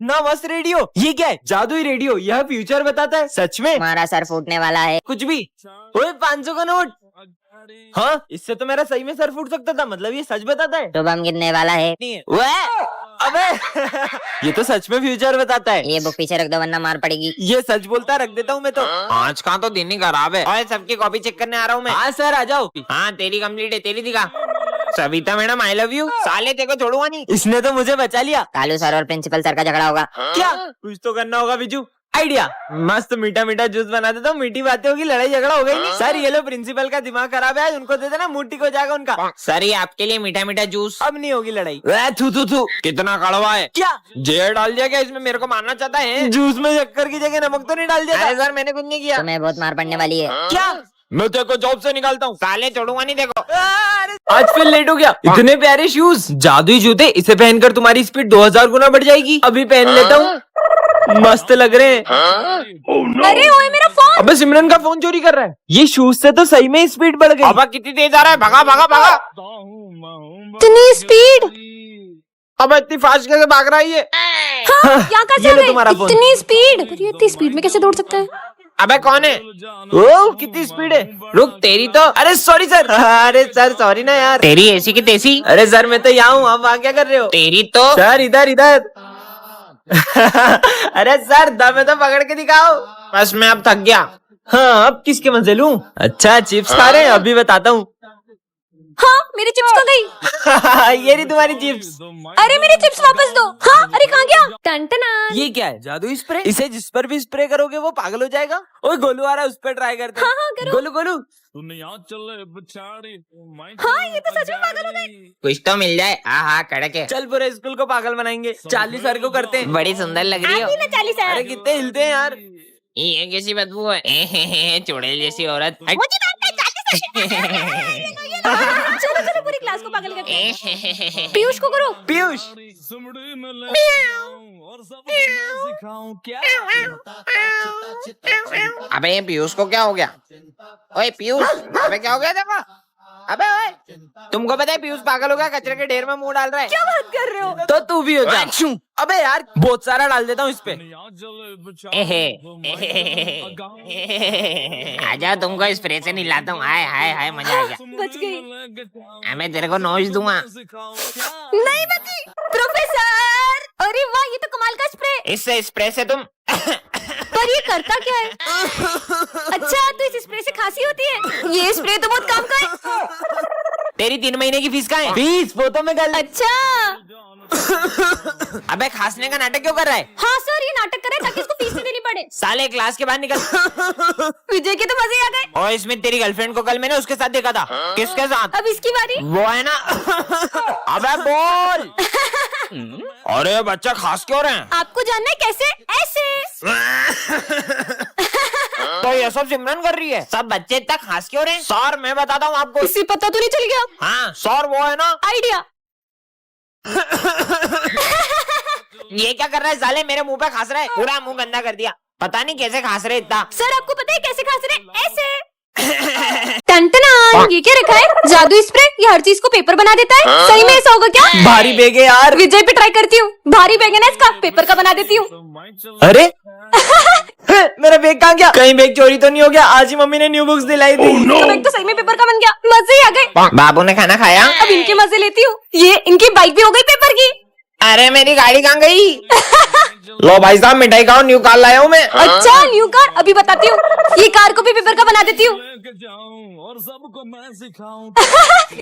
ना मस्त रेडियो। ये क्या है? जादुई रेडियो। यह फ्यूचर बताता है। सच में? तुम्हारा सर फूटने वाला है। कुछ भी। ओए 500 का नोट। हाँ, इससे तो मेरा सही में सर फूट सकता था। मतलब ये सच बताता है। शुभम गिरने वाला है। नहीं है। वह! अबे ये तो सच में फ्यूचर बताता है। ये बुक पीछे रख दो वरना मार पड़ेगी। ये सच बोलता है, रख देता हूँ मैं तो। आज का तो दिन ही खराब है। और सबकी कॉपी चेक करने आ रहा हूँ मैं। हाँ सर, आ जाओ। हाँ तेरी कंप्लीट है, तेरी दिखा। Savita madam I love you. साले तेरे को छोड़ूंगा नहीं। इसने तो मुझे बचा लिया। कालू सर और प्रिंसिपल सर का झगड़ा होगा। क्या? कुछ तो करना होगा बिजू। आइडिया। मस्त मीठा मीठा जूस बना देता हूँ। मीठी बातें होगी, लड़ाई झगड़ा हो गई नहीं। सर ये लो, प्रिंसिपल का दिमाग खराब है आज, उनको दे देना, मूड ठीक हो जाएगा उनका। सर ये आपके लिए मीठा मीठा जूस। अब नहीं होगी लड़ाई। थू थू थू। कितना कड़वा है। क्या? जहर डाल दिया क्या इसमें? मेरे को मारना चाहता है? जूस में शक्कर की जगह नमक तो नहीं डाल दिया? अरे सर मैंने कुछ नहीं किया। तुम्हें बहुत मार पड़ने वाली है। क्या? मैं तेरे को जॉब से निकालता हूँ। साले छोड़ूंगा नहीं देखो। आज फिर लेट हो गया। इतने प्यारे शूज, जादुई जूते, इसे पहनकर तुम्हारी स्पीड 2000 गुना बढ़ जाएगी। अभी पहन लेता हूँ। मस्त लग रहे हैं। अरे ओए मेरा फोन। अबे सिमरन का फोन चोरी कर रहा है। ये शूज से तो सही में स्पीड बढ़ गई। अब कितनी तेज आ रहा है? भगा भगा भगा। इतनी स्पीड। अब इतनी फास्ट कैसे भाग रहा है ये? यहाँ कैसे ये आ लो गए? तुम्हारा फोन। इतनी स्पीड। पर ये इतनी स्पीड में कैसे दौड़ सकता है? अबे कौन है? ओ कितनी स्पीड है। रुक तेरी तो। अरे सॉरी सर। अरे सर सॉरी ना यार। तेरी ऐसी की तैसी। अरे सर मैं तो यहाँ हूँ, आप वहाँ क्या कर रहे हो? तेरी तो। सर इधर इधर। अरे सर दम है तो पकड़ के दिखाओ। बस मैं अब थक गया। हाँ अब किसके मजे लूं? अच्छा चिप्स खा रहे हैं, अभी बताता हूँ। हाँ मेरी चिप्स कहाँ गई? ये रही तुम्हारी चिप्स। अरे मेरी चिप्स वापस दो। हाँ अरे कहाँ गया? टंटना। ये क्या है? जादुई स्प्रे। इसे जिस पर भी स्प्रे करोगे वो पागल हो जाएगा। ओए गोलू आ रहा है, उस पर ट्राई करते हैं। हाँ हाँ करो। गोलू गोलू। हाँ ये तो सच में पागल हो गए। कुछ तो मिल जाए। हाँ कड़क है। चल पूरे स्कूल को पागल बनाएंगे। 40 सर को करते हैं। बड़ी सुंदर लग रही हो। आती ना 40 अरे कितने हिलते हैं यार। ये कैसी बदबू है? चुड़ैल जैसी औरत। हट। चलो चलो पूरी क्लास को पागल करते हैं। पीयूष को करो। पीयूष। अबे ये पीयूष को क्या हो गया? ओए पीयूष, अबे क्या हो गया देखो? अबे ओए, तुमको पता है पीयूष पागल हो गया, कचरे के ढेर में मुंह डाल रहा है। क्या बात कर रहे हो? तो तू भी हो जा। अबे यार बहुत सारा डाल देता हूँ इस पे। आजा तुमको स्प्रे से निलाता हूँ। हाय हाय हाय मजा आ गया। बच गई। मैं तेरे को नोच दूंगा। नहीं बची। प्रोफेसर। अरे वाह ये तो कमाल का स्प्रे। इससे स्प्रे से तुम पर ये करता क्या है? अच्छा तो इस स्प्रे से खांसी होती है? ये स्प्रे तो बहुत काम का है। तेरी 3 महीने की फीस कहाँ है? फीस फोटो में गल। अच्छा। अबे खांसने का नाटक क्यों कर रहा है? हाँ सर ये नाटक करे ताकि इसको फीस नहीं देनी पड़े। साले क्लास के बाहर निकल। विजय के तो मजे आ गए। और इसमें तेरी गर्लफ्रेंड को कल मैंने उसके साथ देखा था। किसके साथ? अब इसकी बारी। वो है ना। अबे बोल। अरे बच्चा खास क्यों रहे हैं? आपको जानना है कैसे? ऐसे। तो ये सब सिमरन कर रही है। सब बच्चे इतना खास क्यों रहे हैं? सर मैं बताता हूँ आपको। इसे पता तो नहीं चल गया? हाँ सर वो है ना। आइडिया। ये क्या कर रहा है साले? मेरे मुंह पे खास रहा है। पूरा मुंह गंदा कर दिया। पता नहीं कैसे खास रहे इतना। सर आपको पता है कैसे खांस रहे? ऐसे। टंटना ये क्या रखा है? जादू स्प्रे। ये हर चीज को पेपर बना देता है। सही में ऐसा होगा क्या? भारी बैग है यार। विजय पे ट्राई करती हूँ। भारी बैग है ना इसका, पेपर का बना देती हूँ। अरे मेरा बैग कहाँ गया? कहीं बैग चोरी तो नहीं हो गया? आज ही मम्मी ने न्यू बुक्स दिलाई थी। तो बैग तो सही में पेपर का बन गया। मजे ही आ गए। बाबू ने खाना खाया? अब इनके मजे लेती हूँ। ये इनकी बाइक भी हो गई पेपर की। अरे मेरी गाड़ी कहाँ गई? लो भाई साहब मिठाई खाओ, न्यू कार लाया हूँ मैं। अच्छा न्यू कार अभी बताती हूँ। ये कार को भी पेपर का बना देती हूँ।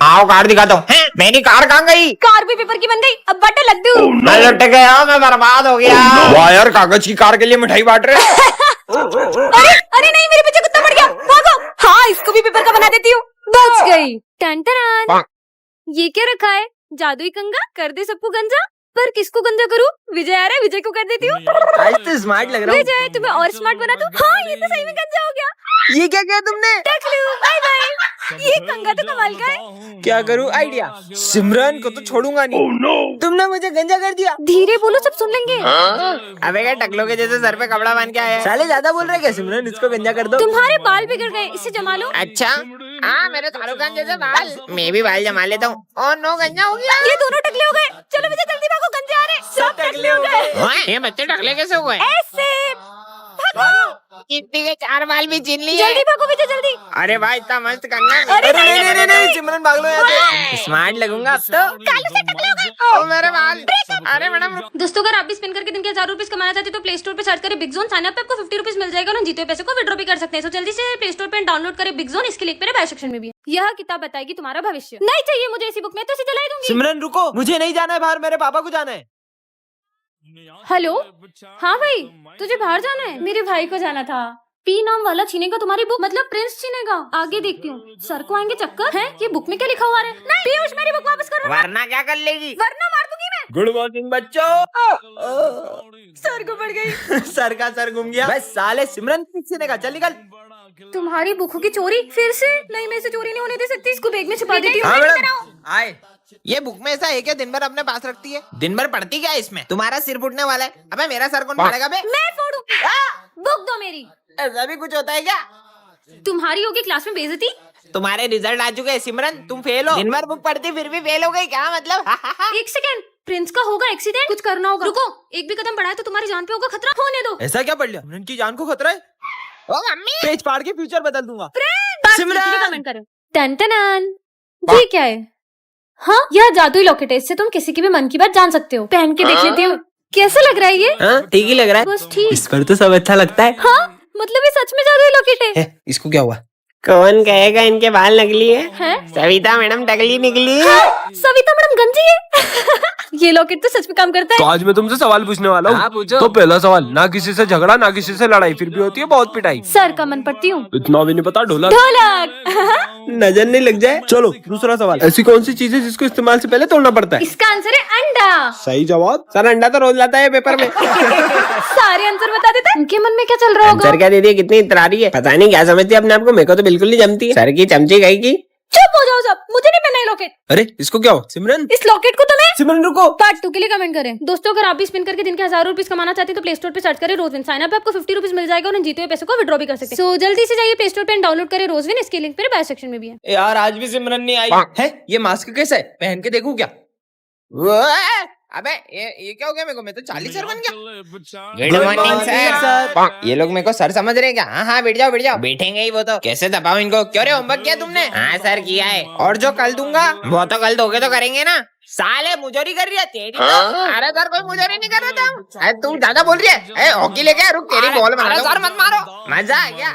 आओ कार दिखाता हूँ। मेरी कार कहाँ गई? कार भी पेपर की बन गई। अब बाटा लड्डू। मैं लुट गया, मैं बर्बाद हो गया। वाह यार कागज की कार के लिए मिठाई बांट रहे। अरे अरे नहीं मेरे पीछे कुत्ता पड़ गया। भागो। हाँ इसको भी पेपर का बना देती हूँ। बच गई। टंटन ये क्या रखा है? जादुई कंगा कर दे सबको गंजा। पर किसको गंजा करूँ? विजय आ रहा है, विजय को कर देती हूँ। आज तो स्मार्ट लग रहा हूँ। विजय तुम्हें और स्मार्ट बना दूँ। हाँ ये तो सही में गंजा हो गया। ये क्या किया तुमने? Bye bye. ये कंगा तो कमाल का है। क्या करूँ? आइडिया। सिमरन को तो छोड़ूंगा नहीं। तुमने मुझे गंजा कर दिया। धीरे बोलो सब सुन लेंगे। अबे क्या टकलो के जैसे सर पे कपड़ा बांध के आया है? साले ज्यादा बोल रहे क्या? सिमरन इसको गंजा कर दो। तुम्हारे बाल बिगड़ गए, इसे जमा लो। अच्छा हाँ मेरे शाहरुख खान जैसे बाल। मैं भी बाल जमा लेता हूँ। और नो गंजा हो गया। ये दोनों टकले हो गए। चलो विजय जल्दी भागो, गंजे आ रहे। सब टकले हो गए। हाँ, ये बच्चे टकले कैसे हुए? ऐसे कितनी के 4 बाल भी छीन लिए। जल्दी भागो विजय जल्दी। अरे भाई इतना मस्त कंगा। अरे नहीं सिमरन भाग लो यहाँ से। स्मार्ट लगूंगा अब तो। कालू से टकले हो गए। ओ मेरे बाल। अरे मैडम दोस्तों अगर आप भी स्पिन करके दिन के 1000 रुपीज कमाना चाहते हैं तो प्ले स्टोर पे सर्च करें बिग जोन। साइन अप पे आपको 50 रुपीज मिल जाएगा और जीते हुए पैसे को विड्रॉ भी कर सकते हैं। सो जल्दी से प्ले स्टोर पे डाउनलोड करें बिग जोन। इसके लिंक मेरे बायो सेक्शन में भी है। यह किताब बताएगी तुम्हारा भविष्य। नहीं चाहिए मुझे ऐसी बुक में तो इसे जला दूंगी। सिमरन रुको, मुझे नहीं जाना है बाहर, मेरे पापा को जाना है। हेलो, हाँ भाई तुझे बाहर जाना है? मेरे भाई को जाना था। पी नाम वाला छीनेगा तुम्हारी बुक, मतलब प्रिंस छीनेगा। आगे देखती हूँ। सर को आएंगे चक्कर है। ये बुक में क्या लिखा हुआ है? नहीं पीयूष मेरी बुक वापस करो। वरना क्या कर लेगी? वरना मार दूंगी मैं। गुड मॉर्निंग बच्चों। सर को पड़ गई। सर का सर घूम गया। बस साले सिमरन किसी का, चल निकल। तुम्हारी बुकों की चोरी फिर से? नहीं मैं इसे चोरी नहीं होने दे सकती। इसको बैग में छुपा देती हूँ। हाँ मैडम आए। ये बुक में ऐसा है क्या दिन भर अपने पास रखती है? दिन भर पढ़ती क्या है इसमें? तुम्हारा सिर फूटने वाला है। अबे मेरा सर कौन फोड़ेगा बे? मैं फोड़ूंगी। बुक दो मेरी। ऐसा भी कुछ होता है क्या? तुम्हारी होगी क्लास में बेइज्जती। तुम्हारे रिजल्ट आ चुके हैं सिमरन, तुम फेल हो। दिन भर बुक पढ़ती फिर भी फेल हो गई, क्या मतलब? एक सेकेंड, प्रिंस का होगा एक्सीडेंट, कुछ करना होगा। रुको, एक भी कदम बढ़ाए तो तुम्हारी जान पे होगा खतरा। होने दो। ऐसा क्या पढ़ लिया? सिमरन की जान को खतरा है। ओ मम्मी, पेज फाड़ के फ्यूचर बदल दूंगा। सिमरन कमेंट करो। टन ये क्या है? हाँ यह जादुई लॉकेट है। इससे तुम किसी की भी मन की बात जान सकते हो। पहन के देख लेती हूँ कैसा लग रहा है ये। हाँ ठीक ही लग रहा है। बस ठीक। इस पर तो सब अच्छा लगता है। हाँ मतलब ये सच में जादुई लॉकेट है। इसको क्या हुआ? कौन कहेगा इनके बाल नकली है? हैं? सविता मैडम टकली निकली। सविता मैडम गंजी है। ये लॉकेट तो सच में काम करता तो है। आज मैं तुमसे सवाल पूछने वाला हाँ, हूँ। पूछो। तो पहला सवाल, ना किसी से झगड़ा ना किसी से लड़ाई, फिर भी होती है बहुत पिटाई। सर का मन पड़ती हूँ। इतना भी नहीं पता ढोलक। ढोलक। नजर नहीं लग जाए। चलो दूसरा सवाल, ऐसी कौन सी चीज है जिसको इस्तेमाल से पहले तोड़ना पड़ता है? इसका आंसर है अंडा। सही जवाब। सर अंडा तो रोज लाता है पेपर में। सारे आंसर बता देते हैं। उनके मन में क्या चल रहा होगा? सर क्या दीदी कितनी इतरारी है, पता नहीं क्या समझती है अपने आप को। मेरे को तो बिल्कुल नहीं जमती है। सर की चमची गई की। चुप हो जाओ सब, मुझे नहीं पहना है लॉकेट। अरे इसको क्या हुआ? सिमरन इस लॉकेट को तो मैं सिमरन रुको। पार्ट 2 के लिए कमेंट करें। दोस्तों अगर आप भी स्पिन करके दिन के 1000 रुपीज कमाना चाहते हैं तो प्ले स्टोर पे सर्च करें रोजविन। साइन अप पे आपको 50 रुपीज मिल जाएगा और जीते हुए पैसे को विड्रॉ भी कर सकते हैं। सो जल्दी से जाइए प्ले स्टोर पे डाउनलोड करें रोजविन। इसके लिंक मेरे बायो सेक्शन में भी है। यार आज भी सिमरन नहीं आई है। ये मास्क कैसा है? पहन के देखूं क्या? अबे ये क्या हो गया? मेरे को मैं तो 40 सर बन गया। Good morning sir. ये लोग मेरे को सर समझ रहे हैं क्या? हाँ हाँ बैठ जाओ बैठ जाओ। बैठेंगे ही वो तो। कैसे दबाओ इनको? क्यों रे होमवर्क किया तुमने? हाँ सर किया है। और जो कल दूंगा वो तो कल दोगे तो करेंगे ना। साले मुजोरी कर रही है तेरी तो। अरे सर कोई मुजोरी नहीं कर रहा था। अरे तू ज्यादा बोल रही है। हॉकी लेके आ, रुक तेरी बॉल बना। सर मत मारो, मजा आ गया।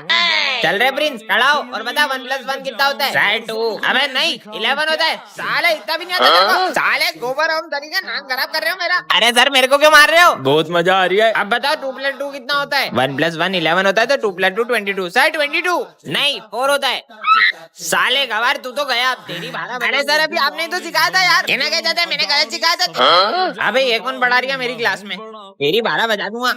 चल रहे प्रिंस खड़ा हो और बता 1+1 कितना होता है? सर 2। अबे नहीं 11 होता है। साले इतना भी नहीं आता तेरे को। साले गोबर हम तरीका नाम खराब कर रहे हो मेरा। अरे सर मेरे को क्यों मार रहे हो? बहुत मजा आ रही है। अब बताओ 2+2 कितना होता है? 1+1 11 होता है तो 2+2 22। सर 22 नहीं 4 होता है। साले गवार तू तो गया। तेरी भाड़ा। अरे सर अभी आपने तो सिखाया था यार। कहना क्या चाहता है? मैंने गलत सिखाया था। अबे ये कौन पढ़ा रही है मेरी क्लास में? तेरी भाड़ा बजा दूंगा।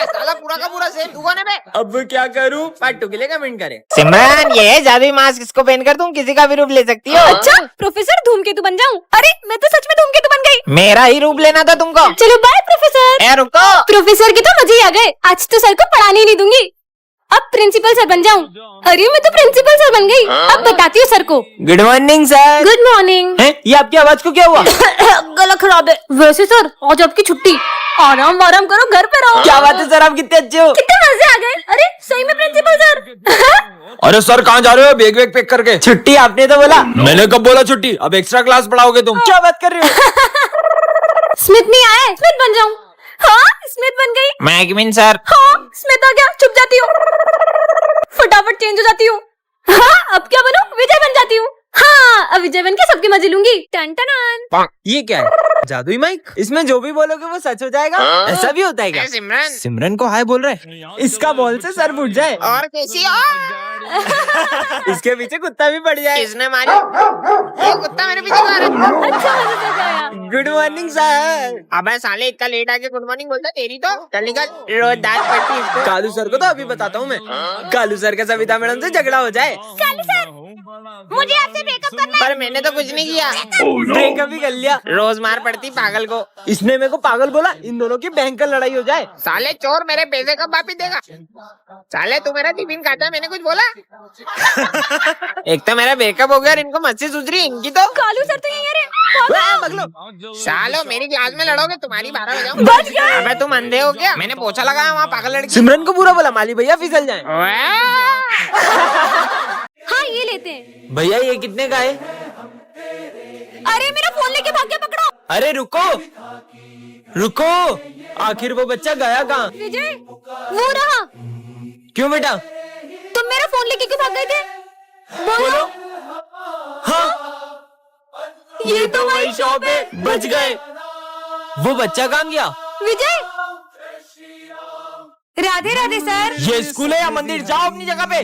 साला पूरा का पूरा सेम। तू कौन है बे? अब क्या करूं? पार्ट 2 के लिए कमेंट करें। सिमरन ये है जादुई मास्क, इसको पहन कर तुम किसी का भी रूप ले सकती हो। अच्छा प्रोफेसर धूमकेतु बन जाऊं? अरे मैं तो सच में धूमकेतु बन गई। मेरा ही रूप लेना था तुमको। चलो बाय प्रोफेसर। ए रुको। प्रोफेसर के तो मजे ही आ गए। आज तो सर को पढ़ाने ही नहीं दूंगी। अब प्रिंसिपल सर बन जाऊं? अरे मैं तो प्रिंसिपल सर बन गई। अब बताती हूँ सर को। Good morning sir. Good morning. ये आपकी आवाज को क्या हुआ? गला खराब है। वैसे सर आज आपकी छुट्टी। आराम आराम करो, घर पे रहो। क्या बात है सर, आप कितने अच्छे हो। कितने मजे आ गए। अरे सही में प्रिंसिपल सर। अरे सर कहाँ जा रहे हो? बैग वैग पैक करके। छुट्टी आपने तो बोला। मैंने कब बोला छुट्टी? अब एक्स्ट्रा क्लास पढ़ाओगे तुम। क्या बात कर रहे हो? स्मिथ नहीं आया? स्मिथ बन जाऊं? हाँ स्मिथ बन गई। मैगमिन सर। हाँ स्मिथ आ गया। चुप जाती हूँ, फटाफट चेंज हो जाती हूँ। हाँ अब क्या बनूं? विजय बन जाती हूँ। हाँ अब विजय बन के सबके मजे लूंगी। टन टन। ये क्या है? जादुई माइक? इसमें जो भी बोलोगे वो सच हो जाएगा? ऐसा भी होता है क्या? सिमरन सिमरन को हाय बोल रहे। इसका बॉल से सर फूट जाए और कैसी हो? इसके पीछे कुत्ता भी पड़ जाए। किसने मारी? ये कुत्ता मेरे पीछे क्यों आ रहा है? अच्छा मजा आ गया। Good morning sir. अबे साले इतना लेट आके गुड मॉर्निंग बोलता तेरी तो। चल निकल, रोज दांत पड़ती इसको। कालू सर को तो अभी बताता हूँ मैं। कालू सर का सविता मैडम से झगड़ा हो जाए। कालू सर मुझे आपसे ब्रेकअप करना है। पर मैंने तो कुछ नहीं किया। ब्रेकअप भी कर लिया। रोज मार पड़ती पागल को। इसने मेरे को पागल बोला, इन दोनों की भयंकर लड़ाई हो जाए। साले चोर, मेरे पैसे कब वापिस देगा? साले तू मेरा टिफिन खाता है, मैंने कुछ बोला? एक तो मेरा ब्रेकअप हो गया और इनको मस्ती सूझ रही है इनकी तो। कालू सर तो यही है रे। सालो मेरी क्लास में लड़ोगे, तुम्हारी 12 बजाऊं। बच गए। अबे तुम अंधे हो क्या? मैंने पोछा लगाया वहाँ पागल लड़की। सिमरन को बुरा बोला, माली भैया फिसल जाए। हाँ ये लेते हैं। भैया ये कितने का है? अरे मेरा फोन लेके भाग गया, पकड़ो। अरे रुको रुको, आखिर वो बच्चा गया कहाँ? विजय वो रहा। क्यों बेटा? तुम मेरा फोन लेके क्यों भाग गए थे? बोलो। हाँ ये तो वही शॉप है, बच गए। वो बच्चा कहाँ गया? विजय। राधे राधे सर। ये स्कूल है या मंदिर? जाओ अपनी जगह पे।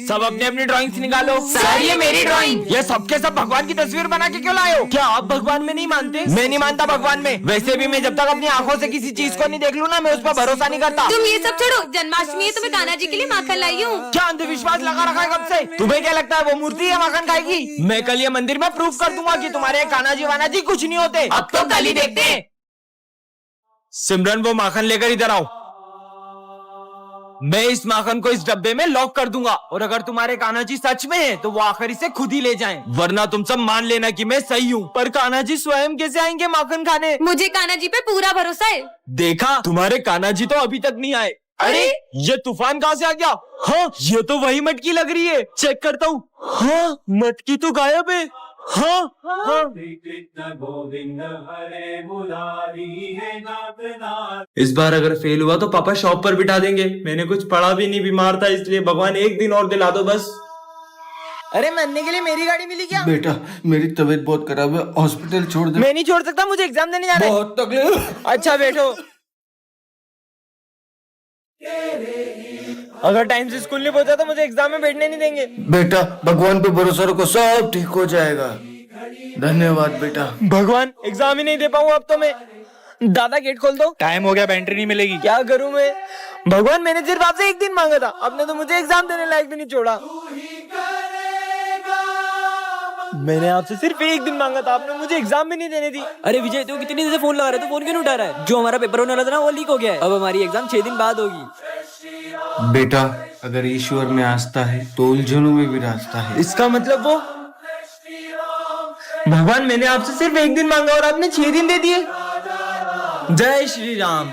सब अपने अपनी ड्राइंग्स निकालो। सर ये मेरी ड्राइंग। ये सबके सब भगवान की तस्वीर बना के क्यों लाए हो? क्या आप भगवान में नहीं मानते? मैं नहीं मानता भगवान में। वैसे भी मैं जब तक अपनी आंखों से किसी चीज को नहीं देख लूँ ना, मैं उस पर भरोसा नहीं करता। तुम ये सब छोड़ो, जन्माष्टमी है, तुम्हें कान्हा जी के लिए माखन लाई हूँ। क्या अंधविश्वास लगा रखा है कब से? तुम्हें क्या लगता है वो मूर्ति है माखन खाएगी? मैं कल ये मंदिर में प्रूफ कर दूंगा कि तुम्हारे कान्हा जी वाना जी कुछ नहीं होते। अब तो कल ही देखते हैं। सिमरन वो माखन लेकर इधर आओ। मैं इस माखन को इस डब्बे में लॉक कर दूंगा, और अगर तुम्हारे कान्हा जी सच में है तो वो आखिर इसे खुद ही ले जाएं, वरना तुम सब मान लेना कि मैं सही हूँ। पर कान्हा जी स्वयं कैसे आएंगे माखन खाने? मुझे कान्हा जी पे पूरा भरोसा है। देखा, तुम्हारे कान्हा जी तो अभी तक नहीं आए। अरे ये तूफान कहाँ से आ गया? हाँ ये तो वही मटकी लग रही है, चेक करता हूँ। हाँ मटकी तो गायब है। हाँ हाँ इस बार अगर फेल हुआ तो पापा शॉप पर बिठा देंगे। मैंने कुछ पढ़ा भी नहीं, बीमार था इसलिए। भगवान एक दिन और दिला दो बस। अरे मरने के लिए मेरी गाड़ी मिली क्या? बेटा मेरी तबीयत बहुत खराब है, हॉस्पिटल छोड़ दे। मैं नहीं छोड़ सकता, मुझे एग्जाम देने जाना है। बहुत तकलीफ। अच्छा बैठो। अगर टाइम से स्कूल नहीं पहुंचा तो मुझे एग्जाम में बैठने नहीं देंगे। बेटा भगवान पे भरोसा रखो, सब ठीक हो जाएगा। धन्यवाद बेटा। भगवान एग्जाम ही नहीं दे पाऊँ अब तो मैं। दादा गेट खोल दो। टाइम हो गया, बैटरी नहीं मिलेगी। क्या करूं मैं? भगवान मैंने सिर्फ आपसे एक दिन मांगा था, आपने तो मुझे एग्जाम देने लायक भी नहीं छोड़ा। मैंने आपसे सिर्फ एक दिन मांगा था, आपने मुझे एग्जाम भी नहीं देने दी। अरे विजय तू कितनी देर से फोन लगा रहा है, तू फोन क्यों नहीं उठा रहा है? जो हमारा पेपर होने वाला था ना वो लीक हो गया है। अब हमारी एग्जाम 6 दिन बाद होगी। बेटा अगर ईश्वर में आस्था है तो उलझनों में भी रास्ता है। इसका मतलब वो भगवान मैंने आपसे सिर्फ एक दिन मांगा और आपने 6 दिन दे दिए। जय श्री राम।